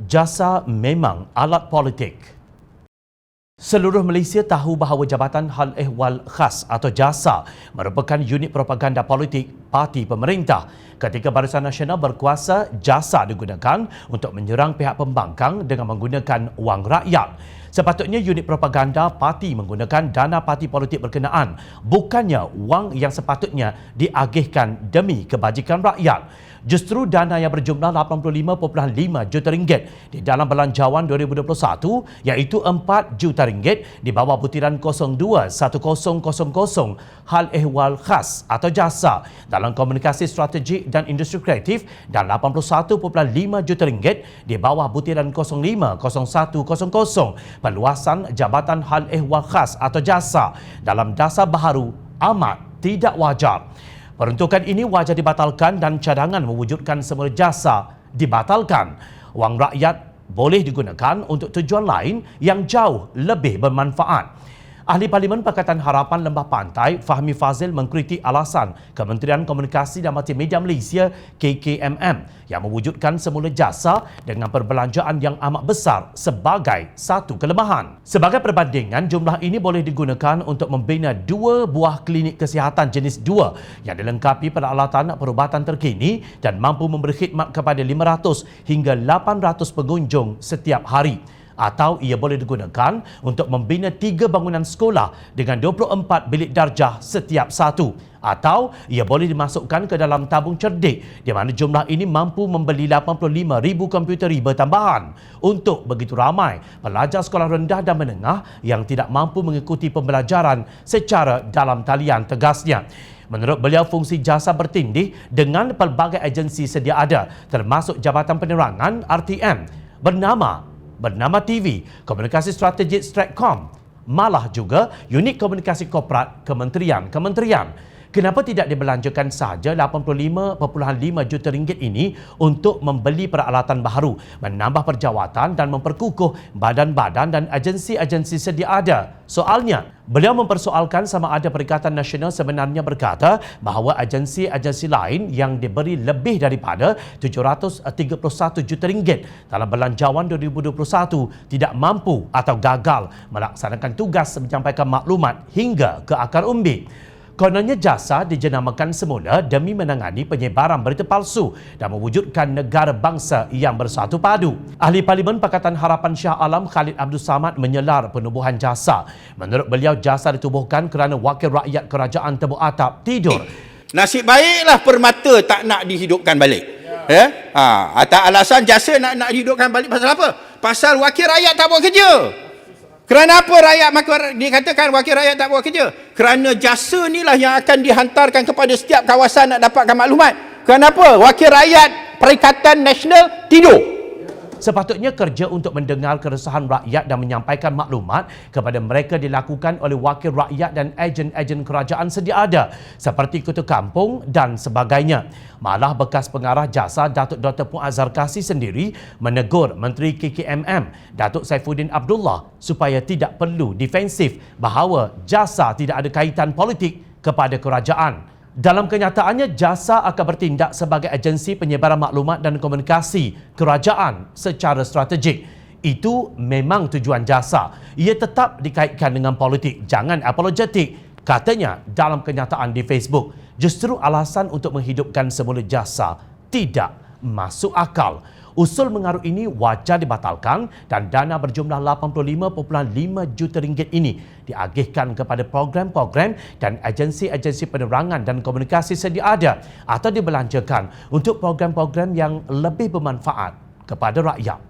Jasa memang alat politik. Seluruh Malaysia tahu bahawa Jabatan Hal Ehwal Khas atau JASA merupakan unit propaganda politik parti pemerintah. Ketika Barisan Nasional berkuasa, JASA digunakan untuk menyerang pihak pembangkang dengan menggunakan wang rakyat. Sepatutnya unit propaganda parti menggunakan dana parti politik berkenaan, bukannya wang yang sepatutnya diagihkan demi kebajikan rakyat. Justru dana yang berjumlah 85.5 juta ringgit di dalam belanjawan 2021 iaitu 4 juta ringgit di bawah butiran 021000 Hal Ehwal Khas atau JASA dalam komunikasi strategik dan industri kreatif dan 81.5 juta ringgit di bawah butiran 050100 perluasan Jabatan Hal Ehwal Khas atau JASA dalam dasar baharu amat tidak wajar. Peruntukan ini wajar dibatalkan dan cadangan mewujudkan semula jasa dibatalkan. Wang rakyat boleh digunakan untuk tujuan lain yang jauh lebih bermanfaat. Ahli Parlimen Pakatan Harapan Lembah Pantai, Fahmi Fazil mengkritik alasan Kementerian Komunikasi dan Multimedia Malaysia KKMM yang mewujudkan semula jasa dengan perbelanjaan yang amat besar sebagai satu kelemahan. Sebagai perbandingan, jumlah ini boleh digunakan untuk membina 2 buah klinik kesihatan jenis 2 yang dilengkapi peralatan perubatan terkini dan mampu memberi khidmat kepada 500 hingga 800 pengunjung setiap hari. Atau ia boleh digunakan untuk membina 3 bangunan sekolah dengan 24 bilik darjah setiap satu. Atau ia boleh dimasukkan ke dalam tabung cerdik di mana jumlah ini mampu membeli 85,000 komputer riba tambahan untuk begitu ramai pelajar sekolah rendah dan menengah yang tidak mampu mengikuti pembelajaran secara dalam talian, tegasnya. Menurut beliau, fungsi jasa bertindih dengan pelbagai agensi sedia ada termasuk Jabatan Penerangan RTM bernama TV, Komunikasi Strategik Stratcom, malah juga unit komunikasi korporat kementerian. Kenapa tidak dibelanjakan sahaja 85.5 juta ringgit ini untuk membeli peralatan baharu, menambah perjawatan dan memperkukuh badan-badan dan agensi-agensi sedia ada? Soalnya, beliau mempersoalkan sama ada Perikatan Nasional sebenarnya berkata bahawa agensi-agensi lain yang diberi lebih daripada 731 juta ringgit dalam belanjawan 2021 tidak mampu atau gagal melaksanakan tugas menyampaikan maklumat hingga ke akar umbi. Kononnya jasa dijenamakan semula demi menangani penyebaran berita palsu dan mewujudkan negara bangsa yang bersatu padu. Ahli Parlimen Pakatan Harapan Shah Alam Khalid Abdul Samad menyelar penubuhan jasa. Menurut beliau, jasa ditubuhkan kerana wakil rakyat kerajaan Tebuk Atap tidur. Nasib baiklah Permata tak nak dihidupkan balik. Atas alasan jasa nak dihidupkan balik pasal apa? Pasal wakil rakyat tak buat kerja. Kerana apa dikatakan wakil rakyat tak buat kerja? Kerana jasa inilah yang akan dihantarkan kepada setiap kawasan nak dapatkan maklumat. Kenapa? Wakil rakyat Perikatan Nasional tidur. Sepatutnya kerja untuk mendengar keresahan rakyat dan menyampaikan maklumat kepada mereka dilakukan oleh wakil rakyat dan ejen-ejen kerajaan sedia ada seperti ketua kampung dan sebagainya. Malah bekas pengarah jasa Datuk Dr. Puan Azhar Kassi sendiri menegur Menteri KKMM Datuk Saifuddin Abdullah supaya tidak perlu defensif bahawa jasa tidak ada kaitan politik kepada kerajaan. Dalam kenyataannya, jasa akan bertindak sebagai agensi penyebaran maklumat dan komunikasi kerajaan secara strategik. Itu memang tujuan jasa. Ia tetap dikaitkan dengan politik. Jangan apologetik, katanya dalam kenyataan di Facebook. Justru alasan untuk menghidupkan semula jasa tidak masuk akal. Usul mengaruh ini wajar dibatalkan dan dana berjumlah 85.5 juta ringgit ini diagihkan kepada program-program dan agensi-agensi penerangan dan komunikasi sedia ada atau dibelanjakan untuk program-program yang lebih bermanfaat kepada rakyat.